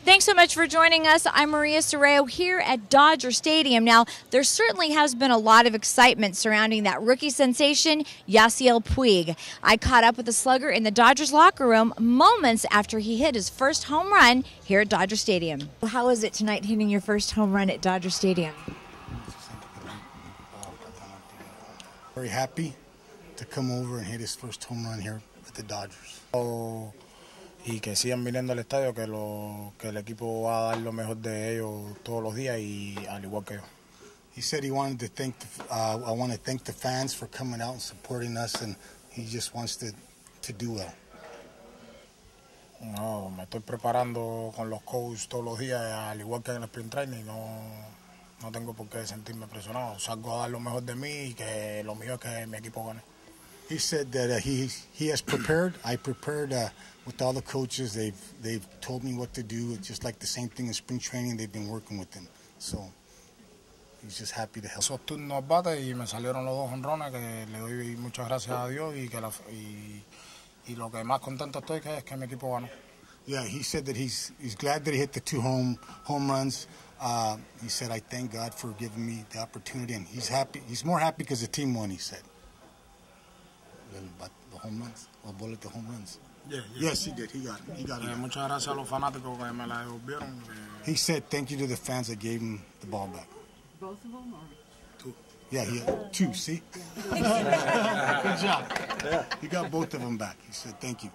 Thanks so much for joining us. I'm Maria Sorreo here at Dodger Stadium. Now, there certainly has been a lot of excitement surrounding that rookie sensation, Yasiel Puig. I caught up with the slugger in the Dodgers locker room moments after he hit his first home run here at Dodger Stadium. How was it tonight hitting your first home run at Dodger Stadium? Very happy to come over and hit his first home run here with the Dodgers. Y que sigan viniendo al estadio, que el equipo va a dar lo mejor de ellos todos los días y al igual que yo. He said he wanted to thank I want to thank the fans for coming out and supporting us, and he just wants to do well. No, me estoy preparando con los coaches todos los días, al igual que en el sprint training. No tengo por qué sentirme presionado. Salgo a dar lo mejor de mí y que lo mío es que mi equipo gane. He said that he has prepared. I prepared with all the coaches. They've told me what to do. It's just like the same thing in spring training. They've been working with him. So he's just happy to help. Esos turnos bates y me salieron los dos jonrones, que le doy muchas gracias a Dios y lo que más contento estoy es que mi equipo ganó. Yeah, he said that he's glad that he hit the two home runs. He said, I thank God for giving me the opportunity, and he's happy. He's more happy because the team won, he said. The home runs, or bullet the home runs. Yeah. Yes, he did. He got it. Muchas gracias a los fanáticos que me la devolvieron. He said thank you to the fans that gave him the ball back. Both of them, or? Two. Yeah, he had two. See? Good job. Yeah. He got both of them back. He said thank you.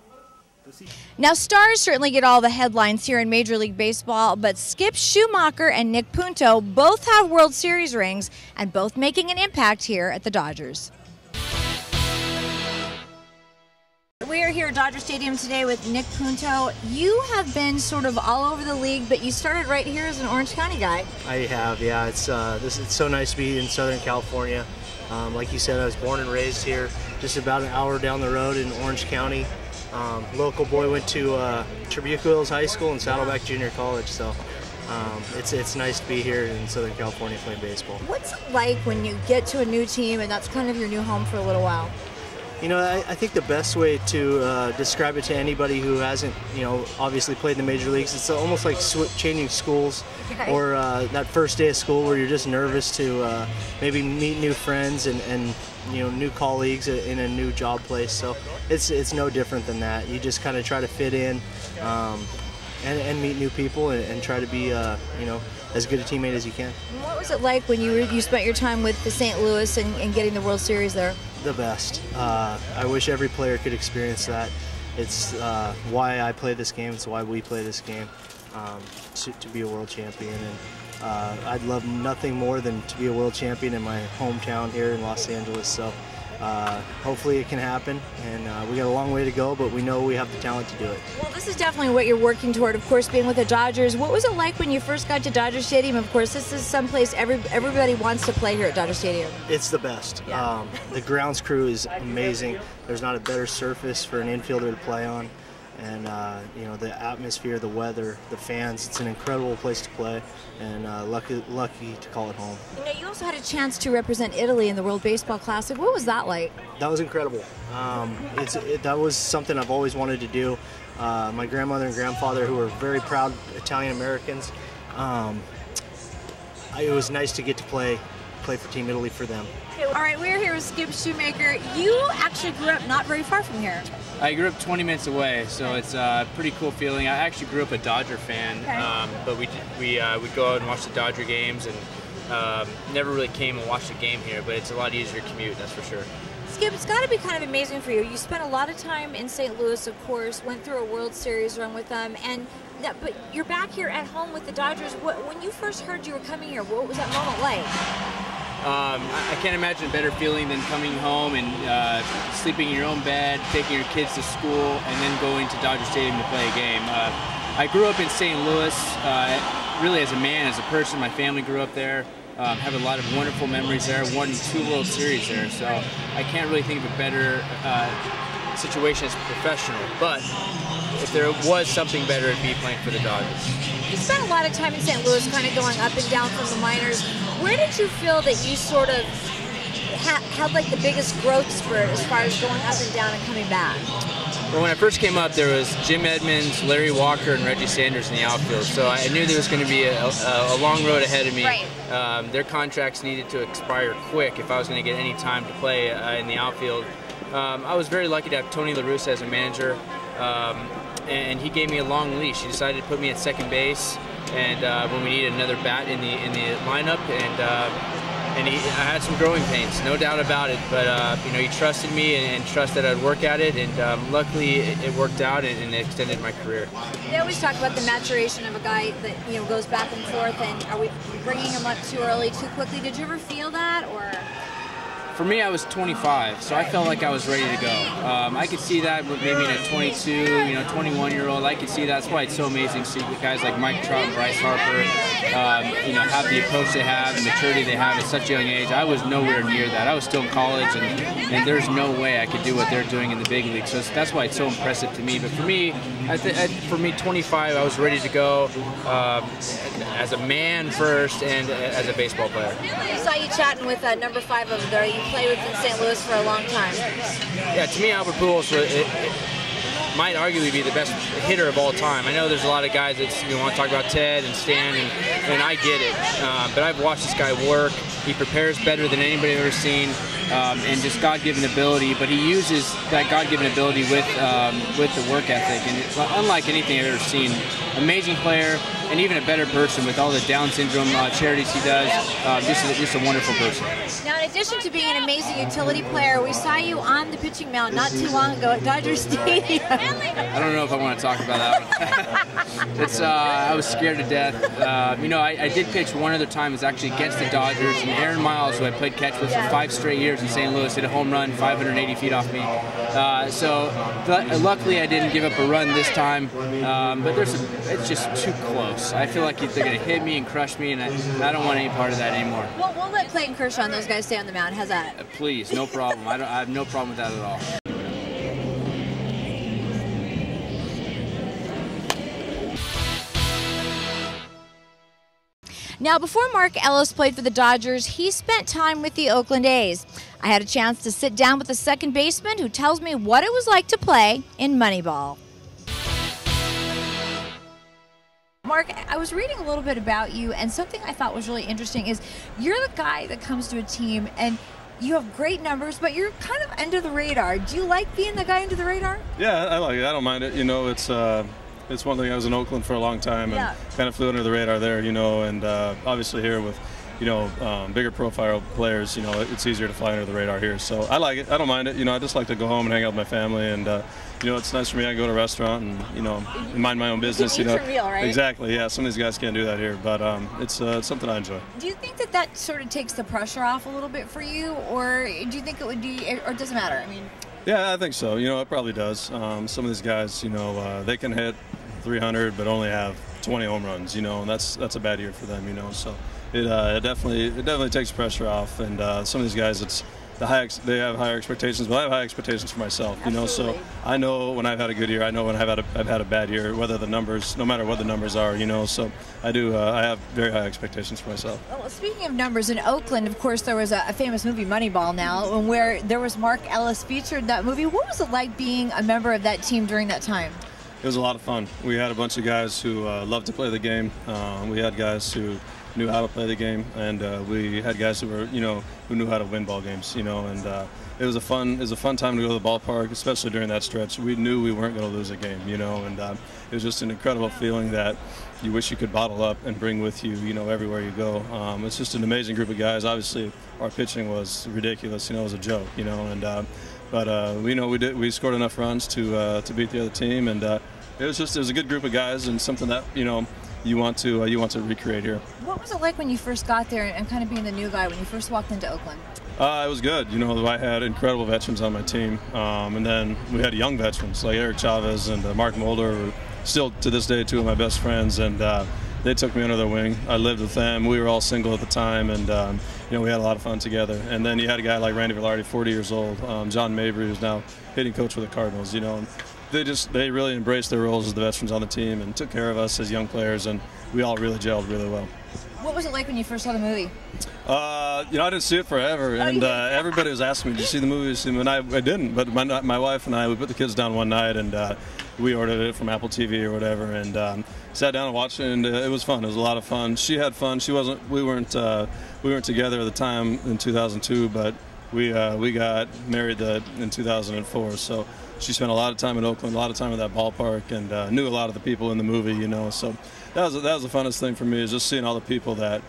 Now, stars certainly get all the headlines here in Major League Baseball, but Skip Schumacher and Nick Punto both have World Series rings and both making an impact here at the Dodgers. We are here at Dodger Stadium today with Nick Punto. You have been sort of all over the league, but you started right here as an Orange County guy. I have, yeah. It's so nice to be in Southern California. Like you said, I was born and raised here, just about an hour down the road in Orange County. Local boy, went to Trabuco Hills High School and Saddleback Junior College, so it's nice to be here in Southern California playing baseball. What's it like when you get to a new team and that's kind of your new home for a little while? You know, I think the best way to describe it to anybody who hasn't, obviously played in the major leagues, it's almost like changing schools, or that first day of school where you're just nervous to maybe meet new friends and new colleagues in a new job place. So it's no different than that. You just kind of try to fit in and meet new people and try to be as good a teammate as you can. What was it like when you spent your time with the St. Louis and getting the World Series there? The best. I wish every player could experience that. It's why I play this game. It's why we play this game, to be a world champion. And I'd love nothing more than to be a world champion in my hometown here in Los Angeles. So hopefully it can happen. And we got a long way to go, but we know we have the talent to do it. Well, this is definitely what you're working toward, of course, being with the Dodgers. What was it like when you first got to Dodger Stadium? Of course, this is someplace everybody wants to play here at Dodger Stadium. It's the best. Yeah. The grounds crew is amazing. There's not a better surface for an infielder to play on. And the atmosphere, the weather, the fans, it's an incredible place to play, and lucky to call it home. You also had a chance to represent Italy in the World Baseball Classic. What was that like? That was incredible. That was something I've always wanted to do. My grandmother and grandfather, who were very proud Italian Americans, it was nice to get to play for Team Italy for them. All right, we're here with Skip Schumacher. You actually grew up not very far from here. I grew up 20 minutes away, so it's a pretty cool feeling. I actually grew up a Dodger fan, but we'd go out and watch the Dodger games, and never really came and watched a game here, but it's a lot easier commute, that's for sure. Skip, it's got to be kind of amazing for you. You spent a lot of time in St. Louis, of course, went through a World Series run with them, but you're back here at home with the Dodgers. When you first heard you were coming here, what was that moment like? I can't imagine a better feeling than coming home and sleeping in your own bed, taking your kids to school, and then going to Dodger Stadium to play a game. I grew up in St. Louis, really as a man, as a person. My family grew up there. Have a lot of wonderful memories there. Won 2 World Series there, so I can't really think of a better situation as a professional. But if there was something better, it'd be playing for the Dodgers. You spent a lot of time in St. Louis, kind of going up and down from the minors. Where did you feel that you sort of had like the biggest growth spurt as far as going up and down and coming back? Well, when I first came up, there was Jim Edmonds, Larry Walker, and Reggie Sanders in the outfield. So I knew there was going to be a long road ahead of me. Right. Their contracts needed to expire quick if I was going to get any time to play in the outfield. I was very lucky to have Tony La Russa as a manager, and he gave me a long leash. He decided to put me at second base, and when we needed another bat in the lineup, and I had some growing pains, no doubt about it. But you know, he trusted me and trusted I'd work at it, and luckily it worked out and it extended my career. They always talk about the maturation of a guy that, you know, goes back and forth, and are we bringing him up too early, too quickly? Did you ever feel that, or? For me, I was 25, so I felt like I was ready to go. I could see that maybe in a 22, you know, 21-year-old. I could see that. That's why it's so amazing to see guys like Mike Trout and Bryce Harper, you know, have the approach they have, the maturity they have at such a young age. I was nowhere near that. I was still in college, and there's no way I could do what they're doing in the big leagues. So that's why it's so impressive to me. But for me, for me, 25, I was ready to go as a man first and as a baseball player. I saw you chatting with number 5 over there. You played with in St. Louis for a long time. Yeah, to me, Albert Pujols might arguably be the best hitter of all time. I know there's a lot of guys that want to talk about Ted and Stan, and I get it. But I've watched this guy work. He prepares better than anybody I've ever seen, and just God-given ability. But he uses that God-given ability with the work ethic, and it's unlike anything I've ever seen. Amazing player, and even a better person with all the Down syndrome charities he does. Just a wonderful person. Now, in addition to being an amazing utility player, we saw you on the pitching mound not too long ago at Dodger Stadium. I don't know if I want to talk about that one. I was scared to death. You know, I did pitch one other time. It was actually against the Dodgers, and Aaron Miles, who I played catch with for 5 straight years in St. Louis, hit a home run 580 feet off me. Luckily I didn't give up a run this time, but it's just too close. I feel like they're going to hit me and crush me, and I don't want any part of that anymore. Well, we'll let Clayton Kershaw and those guys stay on the mound. How's that? Please, no problem. I have no problem with that at all. Now, before Mark Ellis played for the Dodgers, he spent time with the Oakland A's. I had a chance to sit down with the second baseman who tells me what it was like to play in Moneyball. Mark, I was reading a little bit about you, and something I thought was really interesting is you're the guy that comes to a team and you have great numbers, but you're kind of under the radar. Do you like being the guy under the radar? Yeah, I like it. I don't mind it. You know, it's one thing. I was in Oakland for a long time and kind of flew under the radar there, you know, and obviously here with, you know, bigger profile players, you know, it's easier to fly under the radar here. So I like it. I don't mind it. You know, I just like to go home and hang out with my family, and you know, it's nice for me. I go to a restaurant and, you know, mind my own business. You know, real, right? Exactly. Yeah, some of these guys can't do that here, but it's something I enjoy. Do you think that sort of takes the pressure off a little bit for you, or do you think it would be, or does it matter? I mean. Yeah, I think so. You know, it probably does. Some of these guys, you know, they can hit 300 but only have 20 home runs, you know, and that's a bad year for them, you know. So it definitely takes pressure off, and some of these guys, they have higher expectations, but I have high expectations for myself, you know. So I know when I've had a good year, I know when I've had a bad year, whether the numbers, no matter what the numbers are, you know. So I have very high expectations for myself. Well, speaking of numbers, in Oakland, of course, there was a famous movie, Moneyball, now, where there was Mark Ellis featured in that movie. What was it like being a member of that team during that time? It was a lot of fun. We had a bunch of guys who loved to play the game. We had guys who knew how to play the game, and we had guys who were, you know, who knew how to win ball games, you know. And it was a fun time to go to the ballpark, especially during that stretch. We knew we weren't going to lose a game, you know, and it was just an incredible feeling that you wish you could bottle up and bring with you, you know, everywhere you go. It's just an amazing group of guys. Obviously, our pitching was ridiculous, you know, it was a joke, you know, and but we know we scored enough runs to beat the other team, and it was a good group of guys, and something that, you know, you want to recreate here. What was it like when you first got there and kind of being the new guy when you first walked into Oakland? It was good. You know, I had incredible veterans on my team, and then we had young veterans like Eric Chavez and Mark Mulder, who still to this day 2 of my best friends, and they took me under their wing. I lived with them. We were all single at the time, and you know, we had a lot of fun together. And then you had a guy like Randy Velarde, 40 years old, John Mabry, who's now hitting coach for the Cardinals, you know. And they really embraced their roles as the veterans on the team and took care of us as young players, and we all really gelled really well. What was it like when you first saw the movie? You know, I didn't see it forever, and everybody was asking me, "Did you see the movie?" And I didn't, but my wife and I, we put the kids down one night, and we ordered it from Apple TV or whatever, and sat down and watched it, and it was fun. It was a lot of fun. She had fun. We weren't together at the time in 2002, but we got married in 2004. So she spent a lot of time in Oakland, a lot of time at that ballpark, and knew a lot of the people in the movie. You know, so that was the funnest thing for me, is just seeing all the people that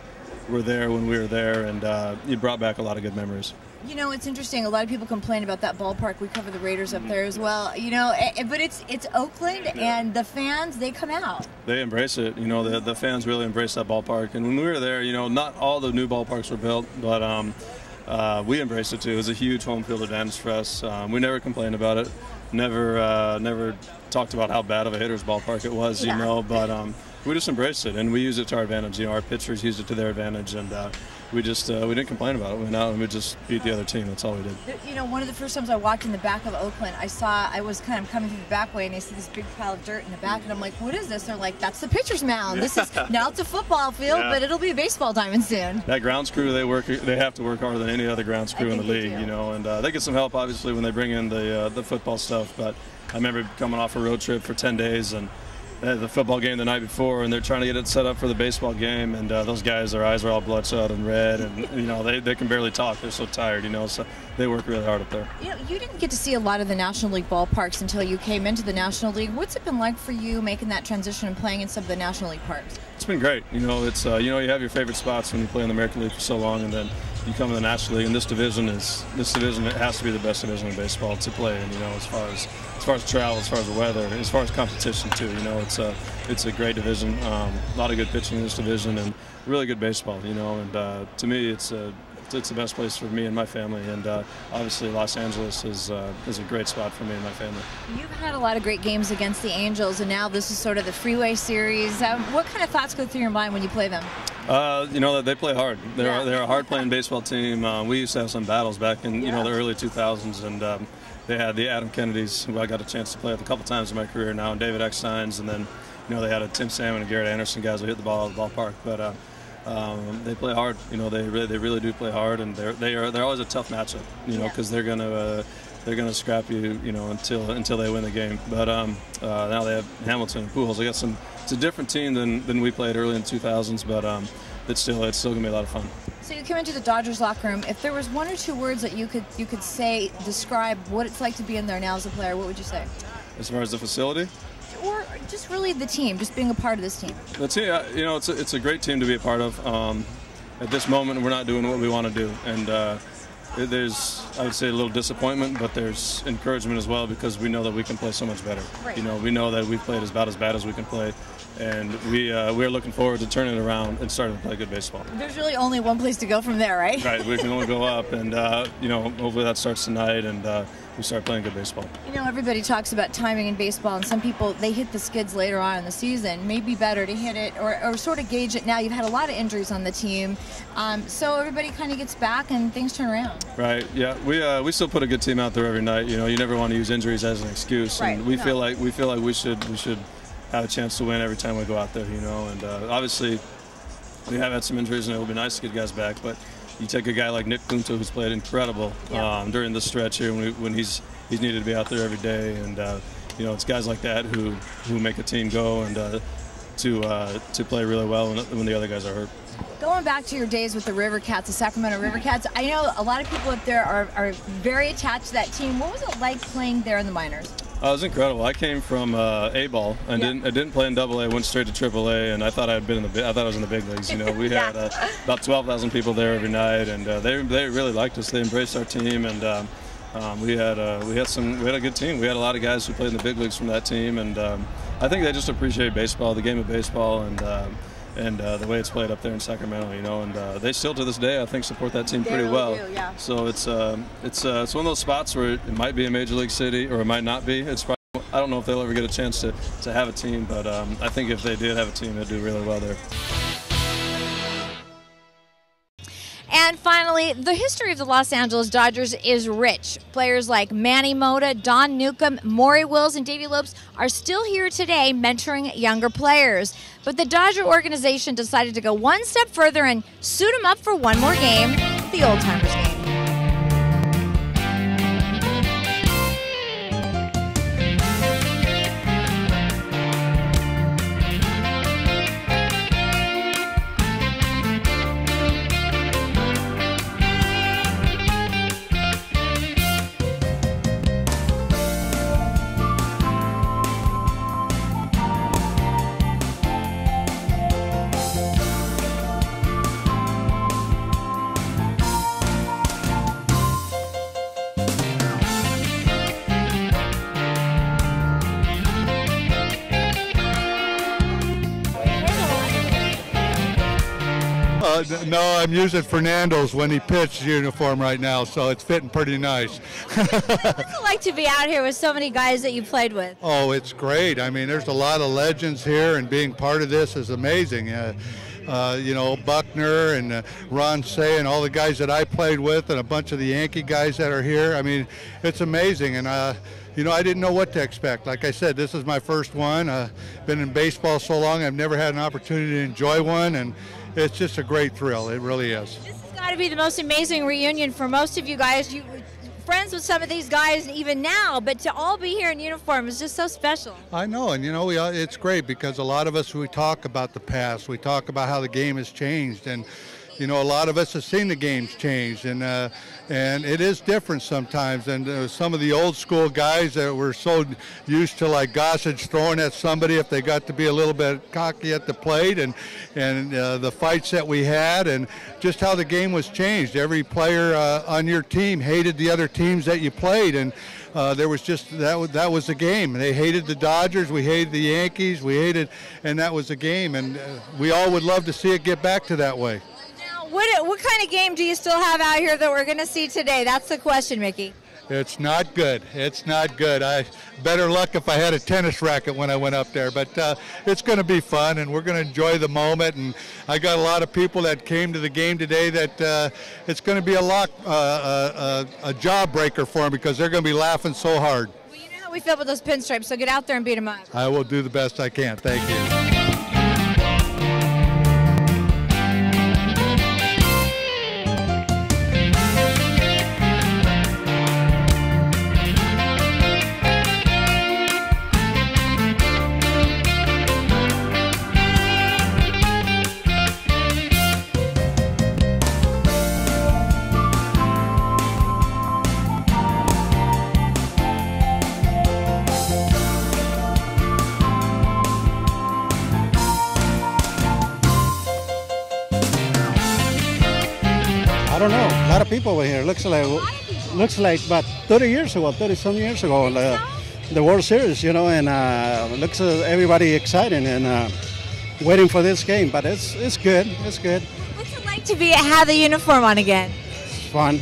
were there when we were there, and it brought back a lot of good memories. You know, it's interesting. A lot of people complain about that ballpark. We cover the Raiders up there as well. You know, but it's Oakland, and the fans, they come out. They embrace it. You know, the fans really embrace that ballpark. And when we were there, you know, not all the new ballparks were built, but we embraced it too. It was a huge home field advantage for us. We never complained about it. Never talked about how bad of a hitter's ballpark it was. You know, but we just embraced it, and we used it to our advantage. You know, our pitchers used it to their advantage, and we didn't complain about it. We went out and we just beat the other team. That's all we did. You know, one of the first times I walked in the back of Oakland, I was kind of coming through the back way, and I see this big pile of dirt in the back, and I'm like, what is this? They're like, that's the pitcher's mound. This is now it's a football field, but it'll be a baseball diamond soon. That grounds crew, they have to work harder than any other grounds crew in the league. You know, and they get some help obviously when they bring in the football stuff. But I remember coming off a road trip for 10 days and the football game the night before, and they're trying to get it set up for the baseball game, and those guys, their eyes are all bloodshot and red, and you know, they can barely talk. They're so tired, you know, so they work really hard up there. You know, you didn't get to see a lot of the National League ballparks until you came into the National League. What's it been like for you making that transition and playing in some of the National League parks? It's been great. You know, it's you know, you have your favorite spots when you play in the American League for so long, and then you come to the National League, and this division it has to be the best division in baseball to play in. You know, as far as travel, as far as the weather, as far as competition too. You know, it's a great division. A lot of good pitching in this division, and really good baseball. You know, and to me, it's the best place for me and my family. And obviously, Los Angeles is a great spot for me and my family. You've had a lot of great games against the Angels, and now this is sort of the Freeway Series. What kind of thoughts go through your mind when you play them? You know, they play hard. They're a hard-playing baseball team. We used to have some battles back in you know, the early 2000s, and they had the Adam Kennedys, who I got a chance to play with a couple times in my career now, and David Ecksteins, and then you know, they had a Tim Salmon and Garrett Anderson, guys who hit the ball at the ballpark. But they play hard. You know, they really do play hard, and they're always a tough matchup. You know, because they're gonna scrap you. You know, until they win the game. But now they have Hamilton and Pujols. They got some. It's a different team than we played early in the 2000s, but it's still gonna be a lot of fun. So you came into the Dodgers locker room. If there was one or two words that you could say, describe what it's like to be in there now as a player, what would you say? As far as the facility? Or just really the team, just being a part of this team. The team, you know, it's a great team to be a part of. At this moment, we're not doing what we want to do, and there's, I would say, a little disappointment, but there's encouragement as well, because we know that we can play so much better. Right. You know, we know that we've played about as bad as we can play, and we're looking forward to turning it around and starting to play good baseball. There's really only one place to go from there, right? Right. We can only go up, and you know, hopefully that starts tonight, and we start playing good baseball. You know, everybody talks about timing in baseball, and some people, they hit the skids later on in the season. Maybe better to hit it or sort of gauge it now. You've had a lot of injuries on the team, so everybody kind of gets back and things turn around. Right. Yeah. We still put a good team out there every night. You know, you never want to use injuries as an excuse, right. And we feel like we should have a chance to win every time we go out there. You know, and obviously we have had some injuries, and it will be nice to get guys back, but. You take a guy like Nick Punto, who's played incredible during this stretch here when he's needed to be out there every day, and you know, it's guys like that who make a team go and to play really well when the other guys are hurt. Going back to your days with the River Cats, the Sacramento River Cats, I know a lot of people up there are very attached to that team. What was it like playing there in the minors? It was incredible. I came from A-ball and I didn't play in AA. I went straight to AAA, and I thought I was in the big leagues. You know, we had about 12,000 people there every night, and they really liked us. They embraced our team, and we had a good team. We had a lot of guys who played in the big leagues from that team, and I think they just appreciate baseball, the game of baseball, and the way it's played up there in Sacramento, you know, and they still to this day, I think, support that team pretty well. Do, yeah. So it's one of those spots where it might be a major league city or it might not be. It's probably, I don't know if they'll ever get a chance to have a team, but I think if they did have a team, they'd do really well there. And finally, the history of the Los Angeles Dodgers is rich. Players like Manny Mota, Don Newcomb, Maury Wills, and Davey Lopes are still here today mentoring younger players. But the Dodger organization decided to go one step further and suit them up for one more game, the Old Timers game. No, I'm using Fernando's when he pitched uniform right now, so it's fitting pretty nice. What's it like to be out here with so many guys that you played with? Oh, it's great. I mean, there's a lot of legends here, and being part of this is amazing. You know, Buckner and Ron Say and all the guys that I played with, and a bunch of the Yankee guys that are here. I mean, it's amazing. And you know, I didn't know what to expect. Like I said, this is my first one. Been in baseball so long, I've never had an opportunity to enjoy one, and it's just a great thrill. It really is. This has got to be the most amazing reunion for most of you guys. You friends with some of these guys even now, but to all be here in uniform is just so special. I know, and you know, it's great because a lot of us, we talk about the past. We talk about how the game has changed, and you know, a lot of us have seen the games change, and it is different sometimes. And some of the old school guys that were so used to like Gossage throwing at somebody if they got to be a little bit cocky at the plate, and the fights that we had, and just how the game was changed. Every player on your team hated the other teams that you played, and there was just that was the game. They hated the Dodgers, we hated the Yankees, and that was the game. And we all would love to see it get back to that way. What kind of game do you still have out here that we're going to see today? That's the question, Mickey. It's not good. It's not good. I better luck if I had a tennis racket when I went up there. But it's going to be fun, and we're going to enjoy the moment. And I got a lot of people that came to the game today that it's going to be a jawbreaker for them because they're going to be laughing so hard. Well, you know how we feel with those pinstripes, so get out there and beat them up. I will do the best I can. Thank you. I don't know. A lot of people were here. Looks like about 30-some years ago, the World Series, you know, and looks everybody excited and waiting for this game. But it's good. It's good. What's it like to have the uniform on again? It's fun.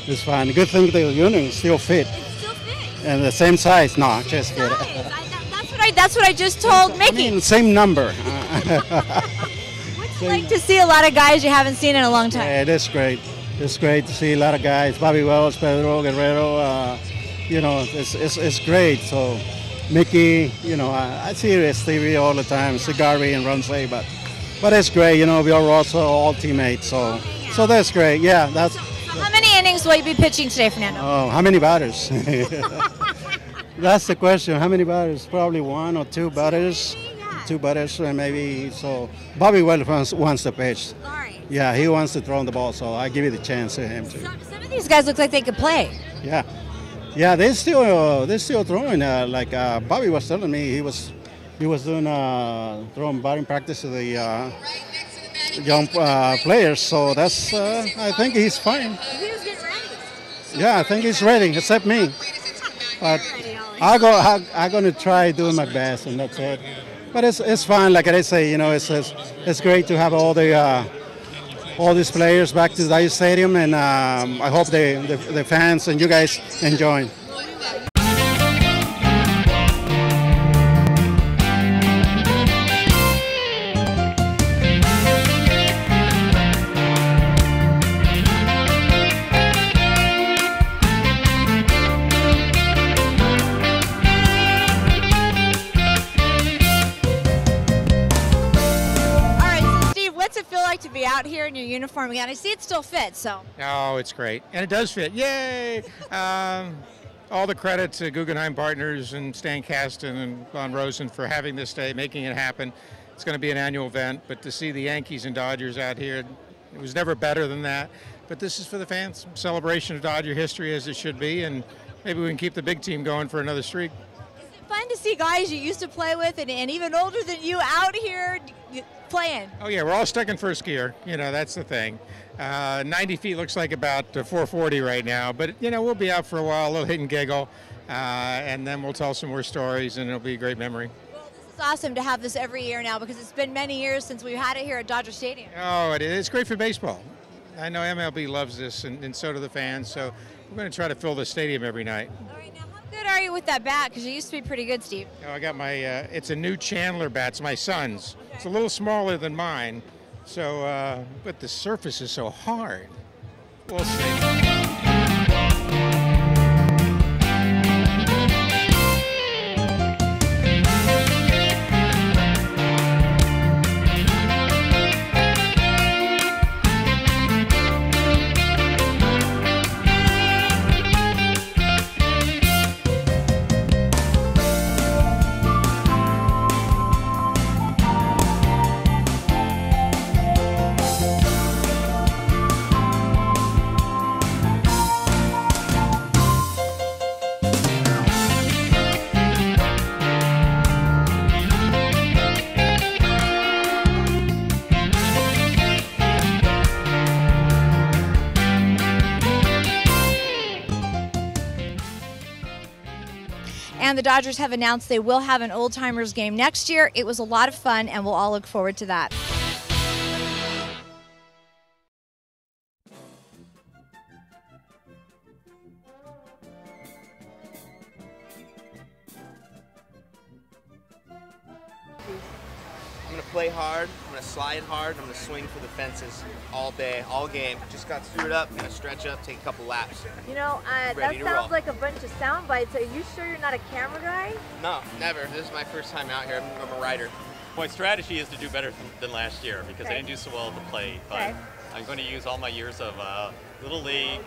It's fun. Good thing the uniform still fit. It still fits. And the same size. No, just kidding. That's what I just told Mickey. I mean, same number. It's like to see a lot of guys you haven't seen in a long time. Yeah, it is great. It's great to see a lot of guys. Bobby Wells, Pedro Guerrero. You know, it's great. So Mickey, you know, I see his TV all the time. Cigarri and Ronsley, but it's great. You know, we are also all teammates. So that's great. Yeah, that's. So how many innings will you be pitching today, Fernando? Oh, how many batters? That's the question. How many batters? Probably one or two batters. Two batters, maybe. So Bobby Wells wants to pitch. All right. Yeah, he wants to throw the ball, so I give you the chance to him too. Some of these guys look like they could play. Yeah, they're still throwing. Like Bobby was telling me, he was doing throwing batting practice to the young players. So that's I think he's fine. He was getting ready. Yeah, I think he's ready, except me. But I'm gonna try doing my best, and that's it. But it's fun, like I say, you know, it's great to have all these players back to the Dodger Stadium, and I hope the fans and you guys enjoy. to be out here in your uniform again? I see it still fits, so. Oh, it's great. And it does fit. Yay! All the credit to Guggenheim Partners and Stan Kasten and Von Rosen for having this day, making it happen. It's going to be an annual event, but to see the Yankees and Dodgers out here, it was never better than that. But this is for the fans, celebration of Dodger history as it should be, and maybe we can keep the big team going for another streak. Is it fun to see guys you used to play with and even older than you out here playing? Oh yeah, we're all stuck in first gear. You know, that's the thing. 90 feet looks like about 440 right now, but you know, we'll be out for a while, a little hit and giggle, and then we'll tell some more stories, and it'll be a great memory. Well, this is awesome to have this every year now because it's been many years since we've had it here at Dodger Stadium. Oh, it is. It's great for baseball. I know MLB loves this, and so do the fans, so we're going to try to fill the stadium every night. All right, now how good are you with that bat? Because you used to be pretty good, Steve. Oh, I got my, it's a new Chandler bat. It's my son's. Okay. It's a little smaller than mine, so, but the surface is so hard. We'll see. And the Dodgers have announced they will have an Old Timers game next year. It was a lot of fun, and we'll all look forward to that. I'm going to play hard, I'm going to slide hard, I'm going to swing for the fences all day, all game. Just got suited up, going to stretch up, take a couple laps. You know, that sounds like a bunch of sound bites. Are you sure you're not a camera guy? No, never. This is my first time out here. I'm a writer. My strategy is to do better than last year because I didn't do so well at the plate. But I'm going to use all my years of Little League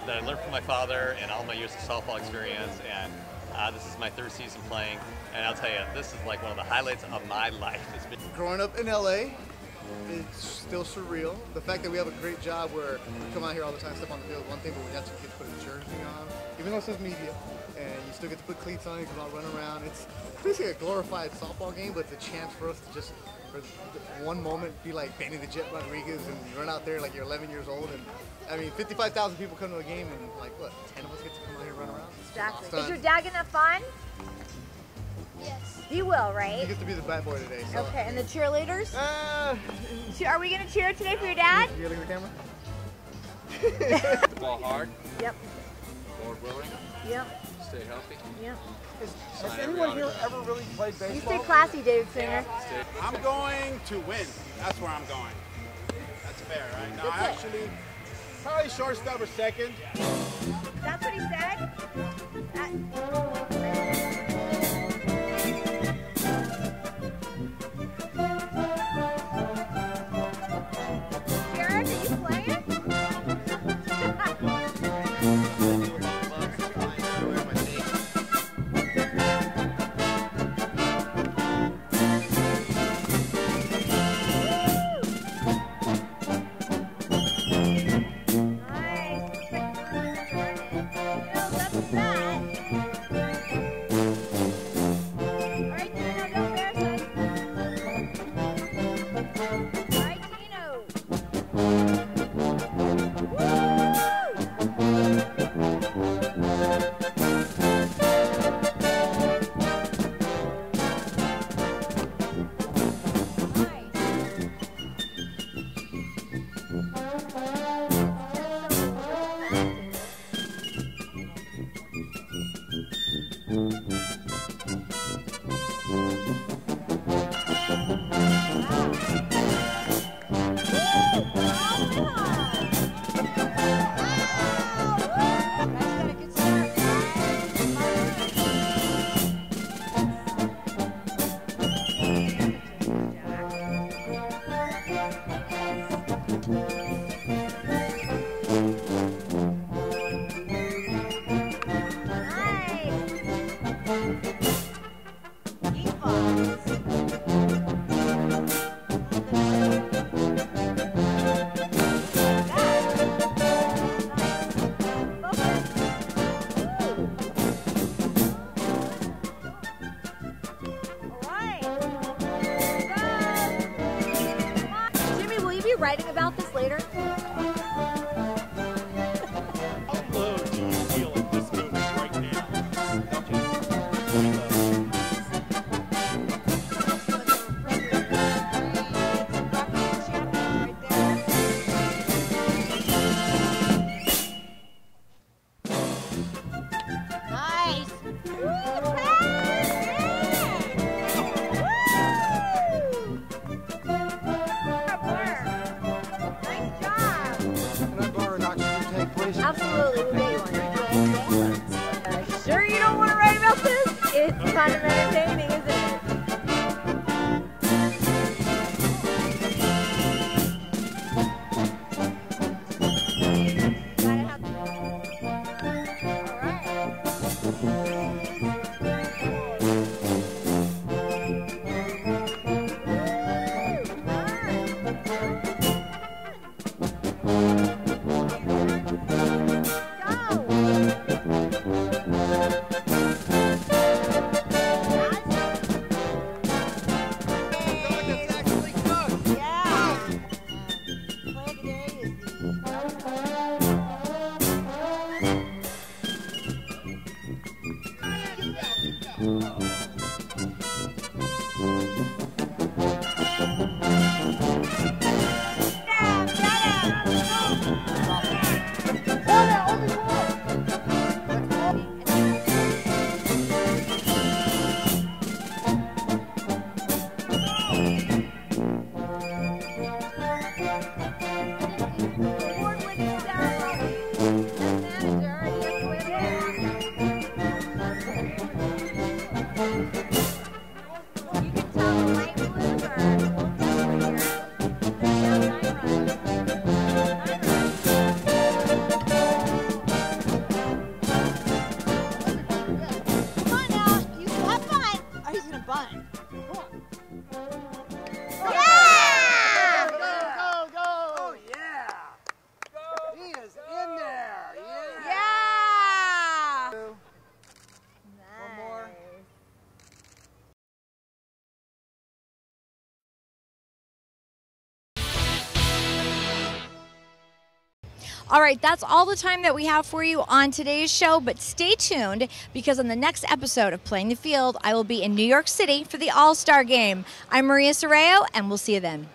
that I learned from my father and all my years of softball experience. And this is my third season playing. And I'll tell you, this is like one of the highlights of my life. It's been growing up in LA, it's still surreal. The fact that we have a great job where we come out here all the time, step on the field, one thing, but we got to get to put a jersey on, even though it says media, and you still get to put cleats on, you can all run around. It's basically a glorified softball game, but it's a chance for us to just, for one moment, be like Benny the Jet Rodriguez and run out there like you're 11 years old. And I mean, 55,000 people come to a game, and like, what, 10 of us get to come out here and run around? Exactly. Is your dad gonna have fun? Yes. He will, right? He gets to be the bad boy today. So. Okay, and the cheerleaders? Are we going to cheer today for your dad? You look at the camera? The ball hard. Yep. Forward willing. Yep. Stay healthy. Yep. Has anyone here ever really played baseball? You stay classy, David Singer. I'm going to win. That's where I'm going. That's fair, right? No, actually, probably shortstop or second. That's what he said? Jared, are you playing? Jimmy, will you be writing about this later? Absolutely, we'll get you one. Sure you don't want to write about this? It's kind of entertaining, isn't it? All right, that's all the time that we have for you on today's show, but stay tuned because on the next episode of Playing the Field, I will be in New York City for the All-Star Game. I'm Maria Sorreo, and we'll see you then.